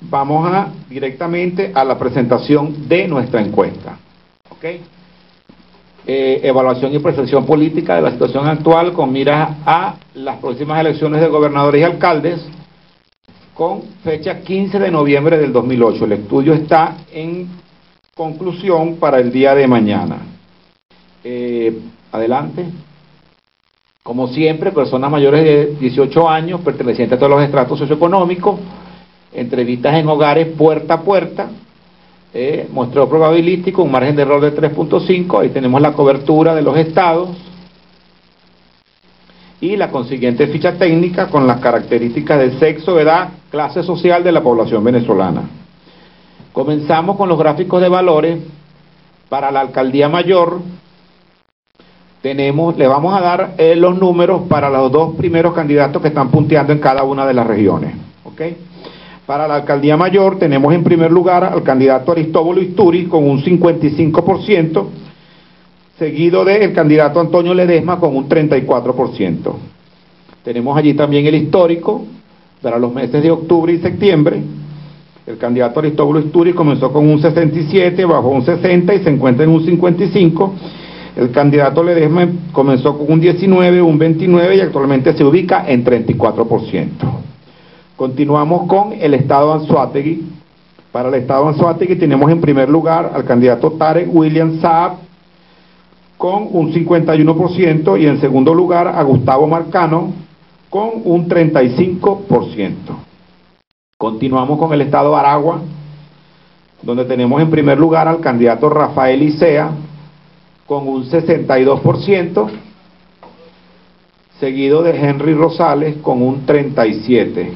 vamos directamente a la presentación de nuestra encuesta. ¿Ok? Evaluación y percepción política de la situación actual con miras a las próximas elecciones de gobernadores y alcaldes con fecha 15 de noviembre del 2008. El estudio está en conclusión para el día de mañana. Adelante. Como siempre, personas mayores de 18 años, pertenecientes a todos los estratos socioeconómicos, entrevistas en hogares puerta a puerta, muestreo probabilístico, un margen de error de 3.5, ahí tenemos la cobertura de los estados, y la consiguiente ficha técnica con las características de sexo, edad, clase social de la población venezolana. Comenzamos con los gráficos de valores. Para la alcaldía mayor, le vamos a dar los números para los dos primeros candidatos que están punteando en cada una de las regiones. ¿Ok? Para la alcaldía mayor tenemos en primer lugar al candidato Aristóbulo Isturiz con un 55%, seguido del candidato Antonio Ledesma con un 34%. Tenemos allí también el histórico para los meses de octubre y septiembre. El candidato Aristóbulo Isturiz comenzó con un 67, bajó un 60 y se encuentra en un 55. El candidato Ledesma comenzó con un 19, un 29 y actualmente se ubica en 34%. Continuamos con el estado Anzoátegui. Para el estado Anzoátegui tenemos en primer lugar al candidato Tarek William Saab con un 51% y en segundo lugar a Gustavo Marcano con un 35%. Continuamos con el estado Aragua, donde tenemos en primer lugar al candidato Rafael Icea con un 62%, seguido de Henry Rosales con un 37%.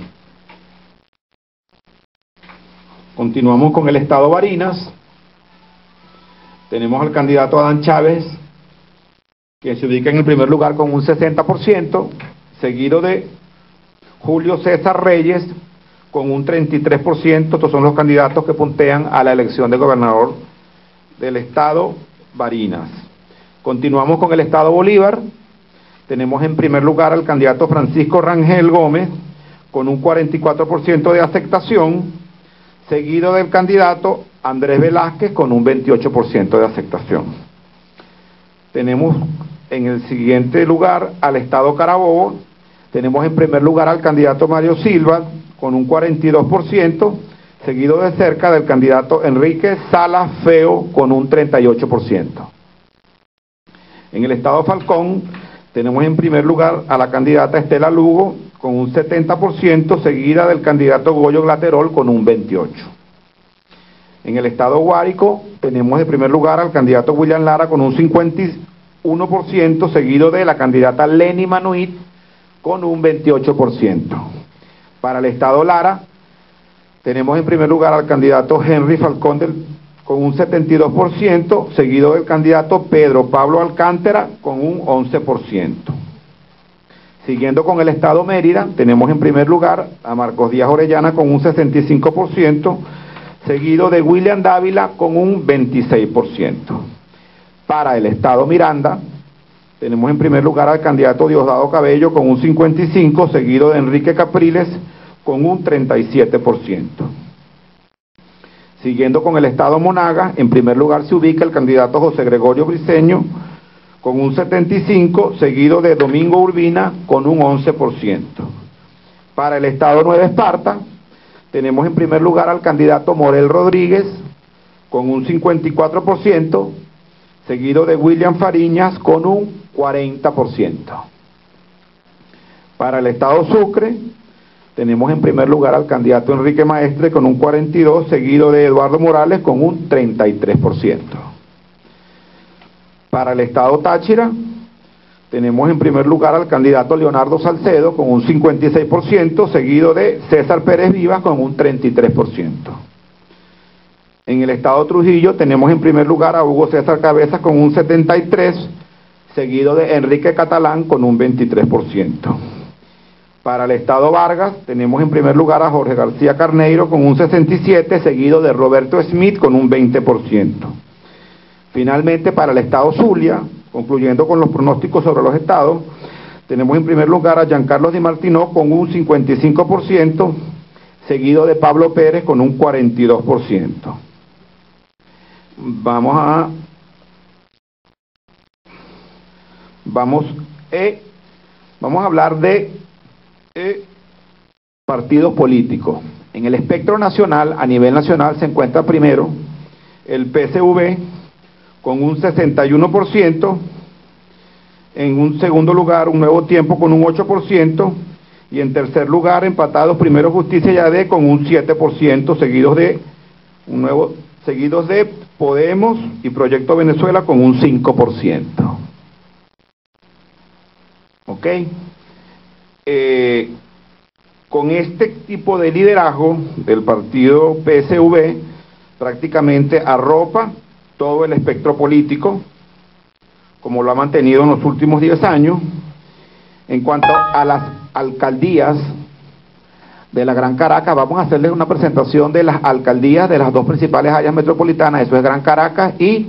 Continuamos con el estado Barinas. Tenemos al candidato Adán Chávez, que se ubica en el primer lugar con un 60%, seguido de Julio César Reyes con un 33%. Estos son los candidatos que puntean a la elección de gobernador del estado Barinas. Continuamos con el estado Bolívar. Tenemos en primer lugar al candidato Francisco Rangel Gómez con un 44% de aceptación, seguido del candidato Andrés Velázquez con un 28% de aceptación. Tenemos en el siguiente lugar al estado Carabobo. Tenemos en primer lugar al candidato Mario Silva con un 42%, seguido de cerca del candidato Enrique Salas Feo con un 38%. En el estado Falcón tenemos en primer lugar a la candidata Estela Lugo con un 70%, seguida del candidato Goyo Glaterol con un 28%. En el estado Guárico tenemos en primer lugar al candidato William Lara con un 51%, seguido de la candidata Leni Manuit con un 28%. Para el estado Lara tenemos en primer lugar al candidato Henry Falcón con un 72%, seguido del candidato Pedro Pablo Alcántara con un 11%. Siguiendo con el estado Mérida, tenemos en primer lugar a Marcos Díaz Orellana con un 65%, seguido de William Dávila con un 26%. Para el estado Miranda, tenemos en primer lugar al candidato Diosdado Cabello con un 55%, seguido de Enrique Capriles con un 37%. Siguiendo con el estado Monagas, en primer lugar se ubica el candidato José Gregorio Briceño con un 75%, seguido de Domingo Urbina con un 11%. Para el estado Nueva Esparta, tenemos en primer lugar al candidato Morel Rodríguez con un 54%, seguido de William Fariñas con un 40%. Para el estado Sucre, tenemos en primer lugar al candidato Enrique Maestre con un 42%, seguido de Eduardo Morales con un 33%. Para el estado Táchira, tenemos en primer lugar al candidato Leonardo Salcedo con un 56%, seguido de César Pérez Vivas con un 33%. En el estado Trujillo tenemos en primer lugar a Hugo César Cabezas con un 73%, seguido de Enrique Catalán con un 23%. Para el estado Vargas tenemos en primer lugar a Jorge García Carneiro con un 67%, seguido de Roberto Smith con un 20%. Finalmente, para el estado Zulia, concluyendo con los pronósticos sobre los estados, tenemos en primer lugar a Giancarlo Di Martino con un 55%, seguido de Pablo Pérez con un 42%. Vamos a hablar de partidos políticos. En el espectro nacional, a nivel nacional, se encuentra primero el PSV con un 61%, en un segundo lugar un Nuevo Tiempo con un 8%, y en tercer lugar empatados primero Justicia y AD con un 7%, seguidos de Podemos y Proyecto Venezuela con un 5%. ¿Ok? Con este tipo de liderazgo del partido PSV, prácticamente arropa todo el espectro político, como lo ha mantenido en los últimos 10 años. En cuanto a las alcaldías de la Gran Caracas, vamos a hacerles una presentación de las alcaldías de las dos principales áreas metropolitanas, eso es Gran Caracas y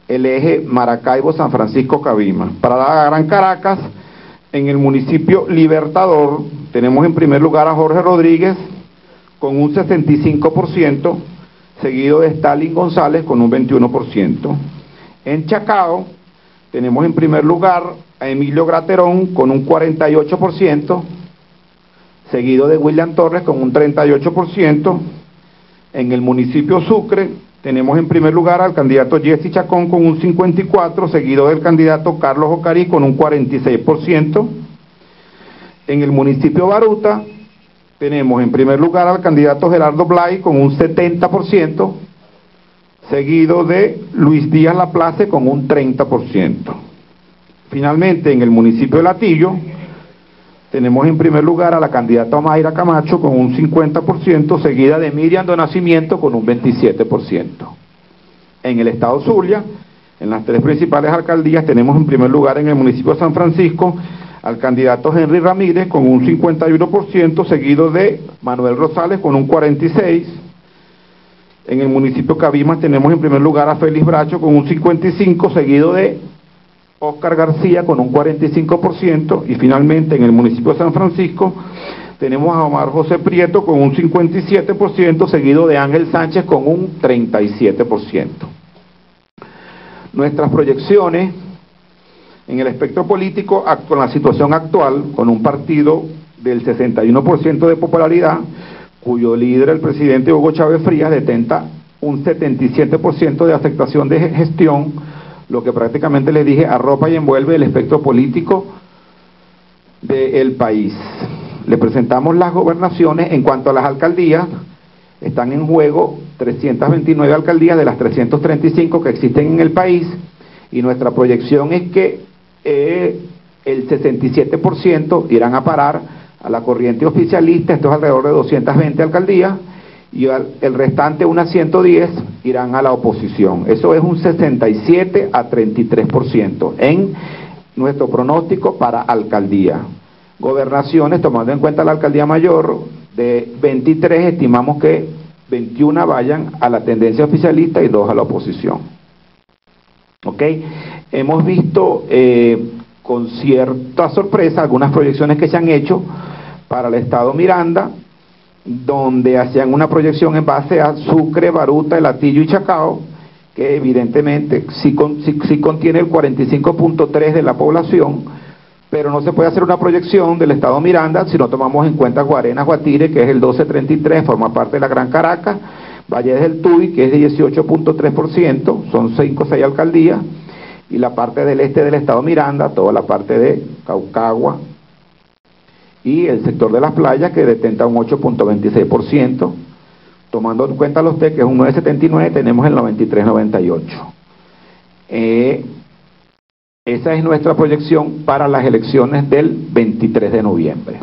el eje Maracaibo-San Francisco-Cabima. Para la Gran Caracas, en el municipio Libertador, tenemos en primer lugar a Jorge Rodríguez con un 65%, seguido de Stalin González con un 21%. En Chacao, tenemos en primer lugar a Emilio Graterón con un 48%, seguido de William Torres con un 38%. En el municipio Sucre tenemos en primer lugar al candidato Jesse Chacón con un 54%, seguido del candidato Carlos Ocarí con un 46%. En el municipio Baruta tenemos en primer lugar al candidato Gerardo Blay con un 70%, seguido de Luis Díaz Laplace con un 30%. Finalmente, en el municipio de Latillo, tenemos en primer lugar a la candidata Mayra Camacho con un 50%, seguida de Miriam de Nacimiento con un 27%. En el estado Zulia, en las tres principales alcaldías, tenemos en primer lugar en el municipio de San Francisco al candidato Henry Ramírez con un 51%, seguido de Manuel Rosales con un 46%. En el municipio Cabimas tenemos en primer lugar a Félix Bracho con un 55%, seguido de Oscar García con un 45%, y finalmente en el municipio de San Francisco tenemos a Omar José Prieto con un 57%, seguido de Ángel Sánchez con un 37%. Nuestras proyecciones en el espectro político, con la situación actual, con un partido del 61% de popularidad, cuyo líder, el presidente Hugo Chávez Frías, detenta un 77% de aceptación de gestión, lo que prácticamente les dije, arropa y envuelve el espectro político del país. Le presentamos las gobernaciones. En cuanto a las alcaldías, están en juego 329 alcaldías de las 335 que existen en el país, y nuestra proyección es que el 67% irán a parar a la corriente oficialista, esto es alrededor de 220 alcaldías, y el restante, unas 110, irán a la oposición. Eso es un 67 a 33% en nuestro pronóstico para alcaldía. Gobernaciones, tomando en cuenta la alcaldía mayor, de 23 estimamos que 21 vayan a la tendencia oficialista y 2 a la oposición. ¿Ok? Hemos visto con cierta sorpresa algunas proyecciones que se han hecho para el estado Miranda, donde hacían una proyección en base a Sucre, Baruta, El Hatillo y Chacao, que evidentemente sí contiene el 45.3% de la población, pero no se puede hacer una proyección del estado Miranda si no tomamos en cuenta Guarenas, Guatire, que es el 12.33%, forma parte de la Gran Caracas, Valles del Tuy, que es de 18.3%, son 5 o 6 alcaldías, y la parte del este del estado Miranda, toda la parte de Caucagua, y el sector de las playas, que detenta un 8.26%, tomando en cuenta los TEC, que es un 9.79, tenemos el 93.98. Esa es nuestra proyección para las elecciones del 23 de noviembre.